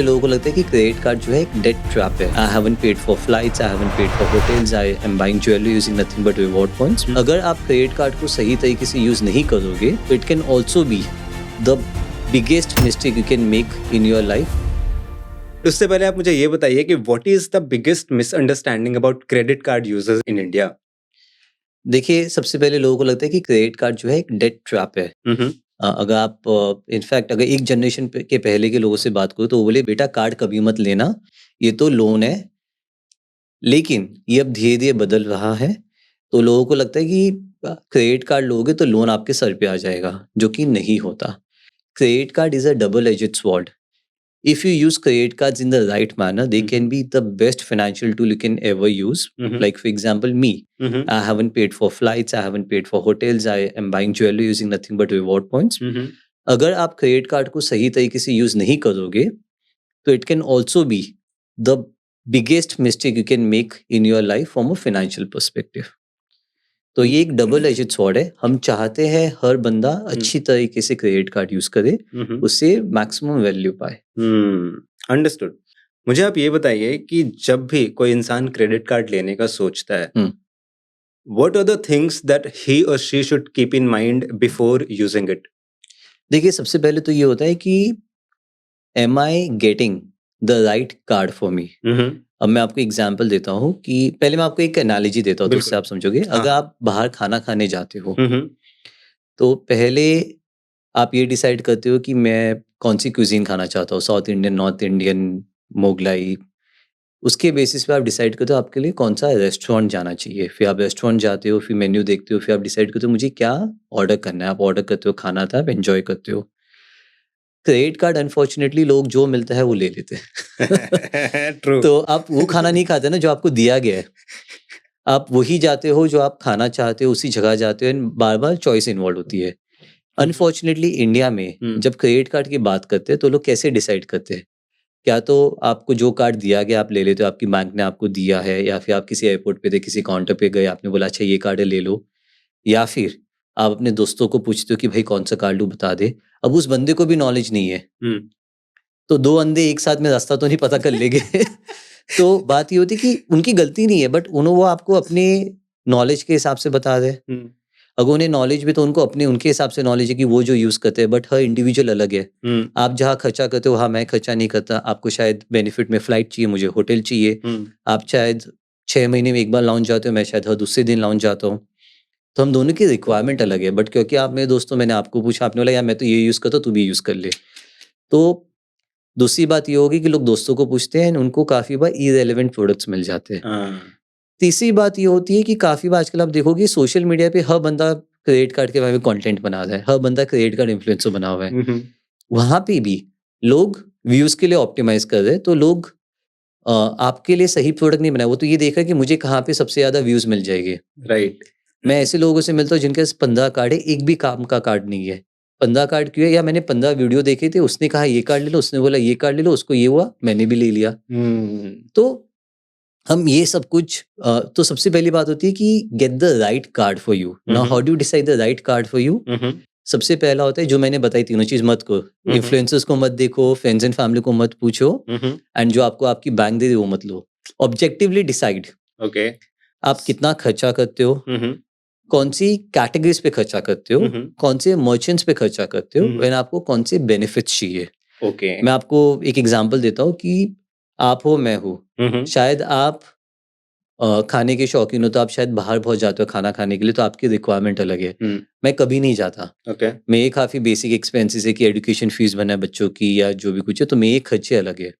लोगों को लगता है कि क्रेडिट कार्ड जो है एक डेट ट्रैप है। I haven't paid for flights, I haven't paid for hotels, I am buying jewellery using nothing but reward points. अगर आप क्रेडिट कार्ड को सही तरीके से यूज नहीं करोगे तो it can also be the biggest mistake you can make in your life. उससे पहले आप मुझे ये बताइए कि what is the biggest misunderstanding about credit card users in India? देखिए, सबसे पहले लोगों को लगता है कि क्रेडिट कार्ड जो है एक डेट ट्रैप है। अगर आप इनफैक्ट अगर एक जनरेशन के पहले के लोगों से बात करो तो वो बोले बेटा कार्ड कभी मत लेना, ये तो लोन है। लेकिन ये अब धीरे धीरे बदल रहा है। तो लोगों को लगता है कि क्रेडिट कार्ड लोगे तो लोन आपके सर पे आ जाएगा, जो कि नहीं होता। Credit card is a double aged sword. If you use credit cards in the right manner, they can be the best financial tool you can ever use. Like for example, me, I haven't paid for flights, I haven't paid for hotels, I am buying jewelry using nothing but reward points. अगर आप credit card को सही तरीके से use नहीं करोगे तो it can also be the biggest mistake you can make in your life from a financial perspective. तो ये एक डबल एजेड स्वॉर्ड है. हम चाहते हैं हर बंदा अच्छी तरीके से क्रेडिट कार्ड यूज करे, उससे मैक्सिमम वैल्यू पाए. अंडरस्टूड. मुझे आप ये बताइए कि जब भी कोई इंसान क्रेडिट कार्ड लेने का सोचता है, what are the things that he और she should keep in mind before using it? देखिए, सबसे पहले तो ये होता है कि am I getting the right card for me. अब मैं आपको एग्जाम्पल देता हूँ कि पहले मैं आपको एक एनालॉजी देता हूँ तो उससे आप समझोगे. अगर आप बाहर खाना खाने जाते हो तो पहले आप ये डिसाइड करते हो कि मैं कौन सी क्यूजीन खाना चाहता हूँ, south Indian, north Indian, Mughlai. उसके बेसिस पे आप डिसाइड करते हो आपके लिए कौन सा रेस्टोरेंट जाना चाहिए. फिर आप रेस्टोरेंट जाते हो, फिर मेन्यू देखते हो, फिर आप डिसाइड करते हो मुझे क्या ऑर्डर करना है. आप ऑर्डर करते हो, खाना था, आप एंजॉय करते हो. क्रेडिट कार्ड अनफॉर्चुनेटली लोग जो मिलता है वो ले लेते हैं. ट्रू. तो आप वो खाना नहीं खाते ना जो आपको दिया गया है. आप वही जाते हो जो आप खाना चाहते हो, उसी जगह जाते हो. बार बार चॉइस इन्वॉल्व होती है. अनफॉर्चुनेटली इंडिया में जब क्रेडिट कार्ड की बात करते हैं तो लोग कैसे डिसाइड करते हैं? क्या तो आपको जो कार्ड दिया गया आप ले लेते हो, आपकी बैंक ने आपको दिया है, या फिर आप किसी एयरपोर्ट पे थे, किसी काउंटर पे गए, आपने बोला अच्छा ये कार्ड है ले लो. या फिर आप अपने दोस्तों को पूछते हो कि भाई कौन सा कार्ड लूं बता दे. अब उस बंदे को भी नॉलेज नहीं है, तो दो अंधे एक साथ में रास्ता तो नहीं पता कर लेंगे. तो बात ये होती कि उनकी गलती नहीं है, बट उन्होंने वो आपको अपने नॉलेज के हिसाब से बता दे. अगर उन्हें नॉलेज भी तो उनको अपने उनके हिसाब से नॉलेज है कि वो जो यूज करते हैं, बट हर इंडिविजुअल अलग है. आप जहाँ खर्चा करते हो, हाँ मैं खर्चा नहीं करता. आपको शायद बेनिफिट में फ्लाइट चाहिए, मुझे होटल चाहिए. आप शायद 6 महीने में एक बार लाउंज जाते हो, मैं शायद हर दूसरे दिन लाउंज जाता हूँ. तो हम दोनों की रिक्वायरमेंट अलग है. बट क्योंकि आप मेरे दोस्तों, मैंने आपको पूछा, आपने बोला यार मैं तो ये यूज करता हूँ, तू भी यूज कर ले. तो दूसरी बात ये होगी कि लोग दोस्तों को पूछते हैं, उनको काफी बार इरेलेवेंट प्रोडक्ट्स मिल जाते हैं. तीसरी बात ये होती है कि काफी बार आजकल आप देखोगे सोशल मीडिया पे हर बंदा क्रेडिट कार्ड के बारे में कंटेंट बना रहा है, हर बंदा क्रेडिट कार्ड इन्फ्लुएंसर बना हुआ है. वहां पे भी लोग व्यूज के लिए ऑप्टिमाइज कर रहे हैं. तो लोग आपके लिए सही प्रोडक्ट नहीं बनाए, वो तो ये देख रहे हैं कि मुझे कहाँ पे सबसे ज्यादा व्यूज मिल जाएंगे. राइट. मैं ऐसे लोगों से मिलता हूँ जिनके पास 15 कार्ड है, एक भी काम का कार्ड नहीं है. 15 कार्ड क्यों है? या मैंने 15 वीडियो देखे थे, उसने कहा ये कार्ड ले लो, उसने बोला ये कार्ड ले लो, उसको ये हुआ, मैंने भी ले लिया. तो हम ये सब कुछ तो सबसे पहली बात होती है कि get the right card for you. Now how do you decide the right card for you? सबसे पहला होता है जो मैंने बताई तीनों चीज मत को. इन्फ्लुएंसर्स को मत देखो, फ्रेंड्स एंड फैमिली को मत पूछो, एंड जो आपको आपकी बैंक दे दे वो मत लो. Objectively decide okay. आप कितना खर्चा करते हो, कौन सी कैटेगरीज पे खर्चा करते हो, कौन से मर्चेंट्स पे खर्चा करते हो, एंड आपको कौन से बेनिफिट्स चाहिए. ओके. मैं आपको एक एग्जांपल देता हूँ कि आप हो, मैं हूँ. शायद आप खाने के शौकीन हो तो आप शायद बाहर बहुत जाते हो खाना खाने के लिए, तो आपकी रिक्वायरमेंट अलग है. मैं कभी नहीं जाता. मेरे काफी बेसिक एक्सपेंसेस है कि एजुकेशन फीस बना है बच्चों की या जो भी कुछ है, तो मेरे खर्चे अलग है.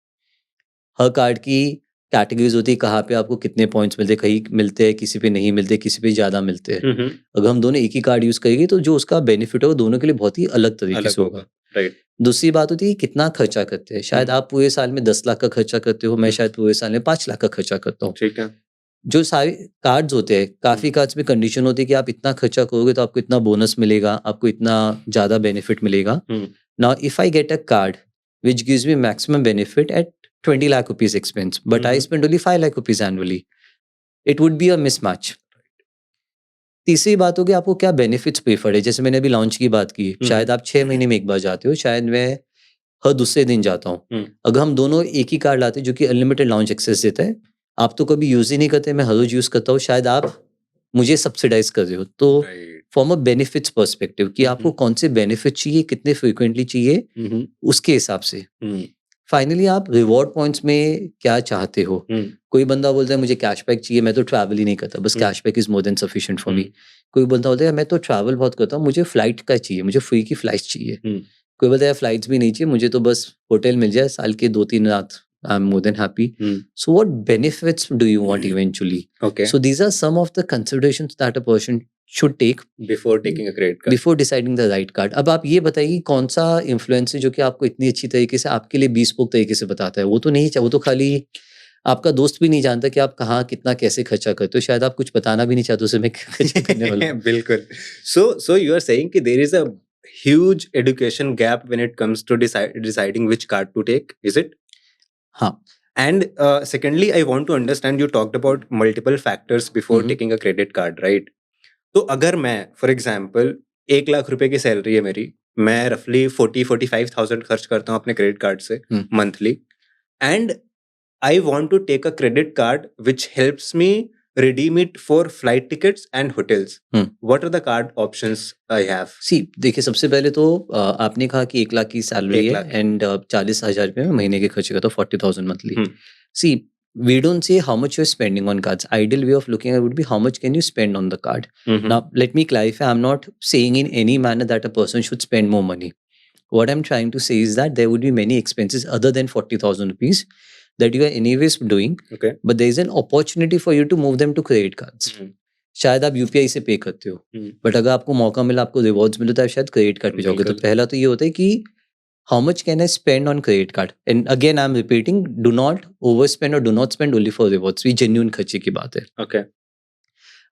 हर कार्ड की कैटेगरीज होती है, कहाँ पे आपको कितने पॉइंट्स मिलते हैं, कहीं मिलते हैं, किसी पे नहीं मिलते, किसी पे ज्यादा मिलते हैं. अगर हम दोनों एक ही कार्ड यूज करेंगे तो जो उसका बेनिफिट होगा दोनों के लिए बहुत ही अलग तरीके से होगा. राइट. दूसरी बात होती है कितना खर्चा करते हैं. शायद आप पूरे साल में 10 लाख का खर्चा करते हो, मैं शायद पूरे साल में 5 लाख का खर्चा करता हूँ. ठीक है. जो सारे कार्ड्स होते हैं, काफी कार्ड्स में कंडीशन होती है कि आप इतना खर्चा करोगे तो आपको इतना बोनस मिलेगा, आपको इतना ज्यादा बेनिफिट मिलेगा. Now if I get a card which gives me maximum benefit at 20 lakh rupees expense, but I spend only 5 lakh rupees annually, it would be a mismatch. तीसरी बात होगी आपको क्या बेनिफिट्स प्रेफर्ड है. जैसे मैंने अभी लॉन्च की बात की, शायद आप 6 महीने में एक बार जाते हो, शायद मैं हर दूसरे दिन जाता हूँ। अगर हम दोनों एक ही कार्ड लाते जो कि अनलिमिटेड लाउंज एक्सेस देता है, आप तो कभी यूज ही नहीं करते, मैं हर रोज यूज करता हूँ, शायद आप मुझे सब्सिडाइज कर रहे हो। तो फ्रॉम अ बेनिफिट्स पर्सपेक्टिव कि आपको कौन से बेनिफिट चाहिए, कितने फ्रीक्वेंटली चाहिए, उसके हिसाब से फाइनली आप रिवॉर्ड पॉइंट्स में क्या चाहते हो। कोई बंदा बोलता है मुझे कैशबैक चाहिए, मैं तो ट्रैवल ही नहीं करता, बस cashback is more than sufficient for me. कोई बंदा बोलता है मैं तो ट्रैवल बहुत करता हूँ, मुझे फ्लाइट का चाहिए, मुझे फ्री की फ्लाइट चाहिए। कोई बोलता है फ्लाइट्स भी नहीं चाहिए, मुझे तो बस होटल मिल जाए साल के 2-3 रात, I am more than happy. So what benefits do you want eventually? Okay. So these are some of the considerations that a person should take Before taking a credit card. before deciding the right card. अब आप ये बताइए कौन सा influence है जो कि आपको इतनी अच्छी तरीके से आपके लिए bespoke तरीके से बताता है? वो तो नहीं, वो तो खाली आपका दोस्त भी नहीं जानता कि आप कहाँ कितना कैसे खर्चा करते हो, शायद आप कुछ बताना भी नहीं चाहते उसे मैं खर्चा करने वाला हूँ। बिल्कुल। So you are saying कि there is a huge education gap when it comes to deciding which card to take, is it? हाँ। And secondly, I want to understand, you talked about multiple factors before taking a credit card, right? तो अगर मैं for example 1 lakh रुपए की salary है मेरी, मैं रफली 40-45,000 खर्च करता हूँ अपने क्रेडिट कार्ड से monthly, and I want to take a credit card which helps me redeem it for flight tickets and hotels. What are the card options I have? See, देखिए सबसे पहले तो आपने कहा कि 1 लाख की सैलरी है एंड 40,000 रुपये में महीने के खर्चे करता हूँ, 40,000 monthly. See, we don't say how much you're spending on cards. Ideal way of looking at it would be how much can you spend on the card. Now, let me clarify. I'm not saying in any manner that a person should spend more money. What I'm trying to say is that there would be many expenses other than 40,000 rupees that you are anyways doing. Okay. But there is an opportunity for you to move them to credit cards. शायद आप UPI से पे करते हो, but अगर आपको मौका मिला, आपको रिवॉर्ड्स मिले, तो आप शायद क्रेडिट कार्ड पे जाओगे। तो पहला तो ये होता है कि how much can I spend on credit card, and again I am repeating, do not over spend और do not spend only for rewards, भी जेन्युइन खर्चे की बात है। Okay.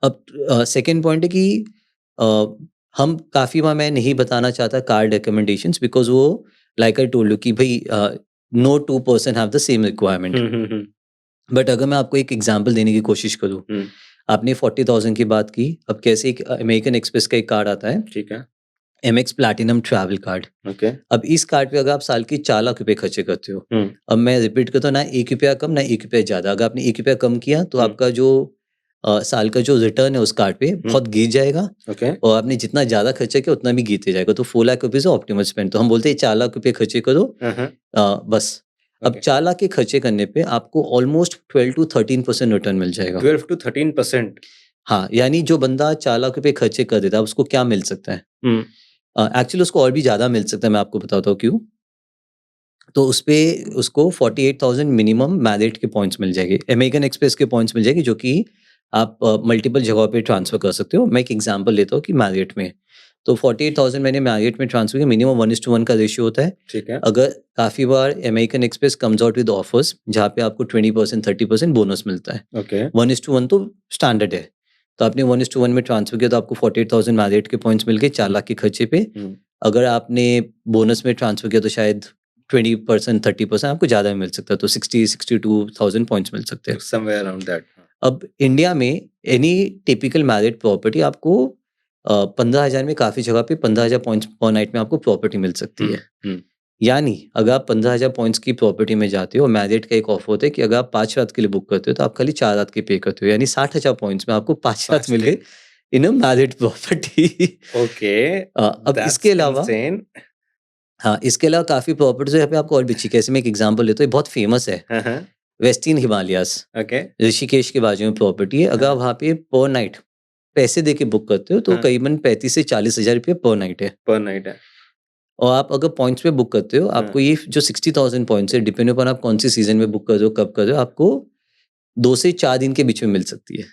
अब सेकेंड पॉइंट है कि हम काफ़ी बार मैं नहीं बताना चाहता कार्ड रिकमेंडेशंस, बिकॉज वो लाइक आई टोल्ड यू कि भाई no 2 person have the same requirement. But अगर मैं आपको एक एग्जांपल देने की कोशिश करूँ, आपने 40,000 की बात की, अब कैसे एक अमेरिकन एक्सप्रेस का एक कार्ड आता है, ठीक है, MX platinum travel card. Okay. अब इस कार्ड पे अगर आप साल के 4 लाख रुपए खर्चे करते हो, अब मैं रिपीट करता हूँ, ना 1 रुपया कम ना 1 रुपया ज़्यादा। अगर आपने 1 रुपया कम किया तो आपका जो साल का जो रिटर्न है उस कार्ड पे बहुत गिर जाएगा, Okay. और आपने जितना ज़्यादा खर्चा किया उतना भी गिरते जाएगा। तो 4 लाख रुपीज़ ऑप्टिमल स्पेंड। तो हम बोलते हैं 4 लाख रुपए खर्चे करो, बस। अब 4 लाख के खर्चे करने पे आपको ऑलमोस्ट 12 to 13% रिटर्न मिल जाएगा। 12 to 13%? हाँ, यानी जो बंदा 4 लाख रुपए खर्चे कर देता है उसको क्या मिल सकता है? एक्चुअली उसको और भी ज़्यादा मिल सकता है, मैं आपको बताता हूँ क्यों। तो उसपे उसको 48,000 मिनिमम मैरिट के पॉइंट्स मिल जाएंगे, अमेरिकन एक्सप्रेस के पॉइंट्स मिल जाएंगे, जो कि आप मल्टीपल जगहों पे ट्रांसफ़र कर सकते हो। मैं एक एग्जांपल लेता हूँ कि मैरिट में, तो 48,000 मैंने मैरिट में ट्रांसफ़र किया, मिनिमम 1:1 का रेशियो होता है। ठीक है। अगर काफ़ी बार American Express comes out with offers जहाँ पे आपको 20%, 30% बोनस मिलता है। Okay. 1:1 तो स्टैंडर्ड है। तो आपने 1:1 में ट्रांसफ़र किया तो आपको 48,000 मैरिट के पॉइंट्स मिल गए 4 लाख के खर्चे पे। अगर आपने बोनस में ट्रांसफ़र किया तो शायद 20%, 30% आपको ज़्यादा मिल सकता है, तो 62,000 पॉइंट्स मिल सकते हैं। Somewhere around that. अब इंडिया में एनी टिपिकल मैरिट प्रॉपर्टी आपको 15,000 में काफ़ी जगह पे 15,000 पॉइंट्स पर नाइट में आपको प्रॉपर्टी मिल सकती है। यानी अगर आप 15,000 पॉइंट्स की प्रॉपर्टी में जाते हो, मैरिट का एक ऑफर होता है कि अगर आप 5 रात के लिए बुक करते हो तो आप खाली 4 रात के पे करते हो, यानी 60,000 पॉइंट्स में आपको 5 रात मिल गए इन अ मैरिट प्रॉपर्टी। Okay. अब इसके अलावा हाँ, इसके अलावा काफ़ी प्रॉपर्टीज यहाँ पे आपको और भी अच्छी, कैसे मैं एक एग्जांपल लेता हूँ, बहुत फेमस है, वेस्टर्न हिमालयास, ऋषिकेश के बाजू में प्रॉपर्टी है। अगर वहाँ पे पर नाइट पैसे दे के बुक करते हो तो करीबन 35 से 40,000 रुपये पर नाइट है। और आप अगर पॉइंट्स पे बुक करते हो, आपको ये जो 60,000 पॉइंट्स है, डिपेंड अपन आप कौन सी सीजन में बुक कर रहे हो, कब कर रहे हो, आपको 2 से 4 दिन के बीच में मिल सकती है।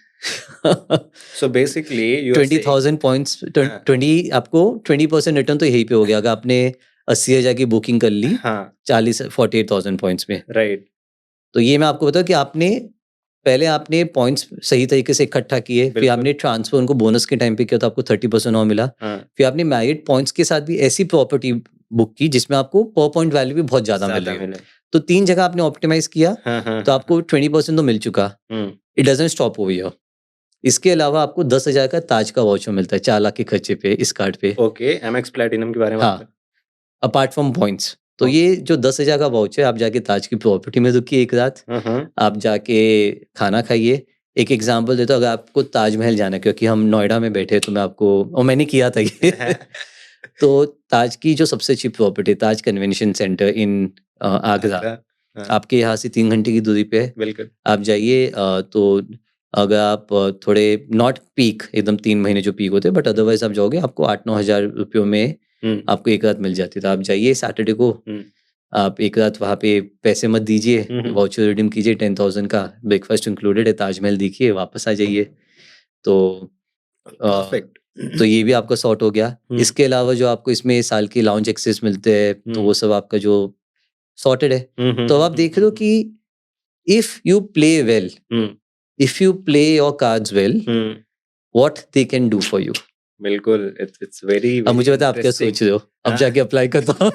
So basically 20,000 पॉइंट्स 20 आपको 20% रिटर्न तो यहीं पे हो गया अगर आपने 80,000 की बुकिंग कर ली 48,000 पॉइंट्स में, राइट। तो ये मैं आपको बताऊं कि आपने पॉइंट्स सही तरीके से इकट्ठा किए, फिर आपने ट्रांसफर उनको बोनस के टाइम पे किया तो आपको 30% और मिला, फिर आपने मैरिट पॉइंट्स के साथ भी ऐसी प्रॉपर्टी बुक की जिसमें आपको पर पॉइंट वैल्यू भी बहुत ज्यादा मिल रही है। तो 3 जगह आपने ऑप्टिमाइज किया, तो आपको 20% तो मिल चुका। It doesn't stop over here. इसके अलावा आपको 10,000 का ताज का वाउचर मिलता है 4 लाख के खर्चे पे इस कार्ड पे। ओके, एमएक्स प्लैटिनम के बारे में हाँ, अपार्ट फ्रॉम पॉइंट्स। तो ये जो 10,000 का वाउचर आप जाके ताज की प्रॉपर्टी में रुकिए एक रात, आप जाके खाना खाइए। एक एग्जांपल देता हूँ, अगर आपको ताजमहल जाना है, क्योंकि हम नोएडा में बैठे तो मैं आपको, और मैंने किया था ये तो ताज की जो सबसे अच्छी प्रॉपर्टी, ताज कन्वेंशन सेंटर इन आगरा, आपके यहाँ से 3 घंटे की दूरी पे है। बिल्कुल। आप जाइए, तो अगर आप थोड़े नॉट पीक एकदम 3 महीने जो पीक होते हैं, बट अदरवाइज आप जाओगे, आपको 8-9 हज़ार रुपयों में आपको एक रात मिल जाती है। तो आप जाइए सैटरडे को, आप एक रात वहाँ पे पैसे मत दीजिए, वाउचर रिडीम कीजिए 10,000 का, ब्रेकफास्ट इंक्लूडेड है, ताजमहल देखिए, वापस आ जाइए। तो परफेक्ट। तो ये भी आपका सॉर्ट हो गया। इसके अलावा जो आपको इसमें साल की लाउंज एक्सेस मिलते हैं, तो वो सब आपका जो सॉर्टेड है। तो अब आप देख रहे हो कि if you play well, if you play your cards well, what they can do for you. बिल्कुल, it's very अब मुझे बता, आप क्या सोच रहे हो? अब जाके अप्लाई करता हूँ।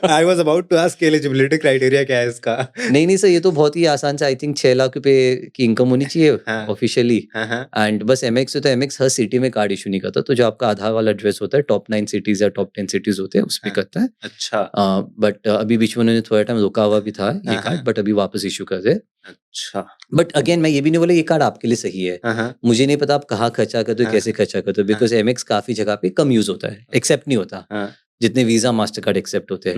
I was about to ask eligibility criteria क्या है इसका? नहीं सर, ये तो बहुत ही आसान से, आई थिंक 6 लाख रुपए की इनकम होनी चाहिए ऑफिशियली। एंड बस एमएक्स होता है, एमएक्स हर सिटी में कार्ड इशू नहीं करता, तो जो आपका आधार वाला एड्रेस होता है, टॉप 9 सिटीज या टॉप 10 सिटीज होते हैं, उस पे करता है। अच्छा। बट अभी बीच में उन्होंने थोड़ा टाइम रुका हुआ भी था ये कार्ड, बट अभी वापस इशू कर रहे। अच्छा। बट अगेन मैं ये भी नहीं बोला ये कार्ड आपके लिए सही है। मुझे नहीं पता आप कहाँ खर्चा करते हो, कैसे खर्चा करते हो, बिकॉज एमएक्स काफी जगह पे कम यूज होता है, एक्सेप्ट नहीं होता जितने वीजा मास्टर कार्ड एक्सेप्ट होते हैं।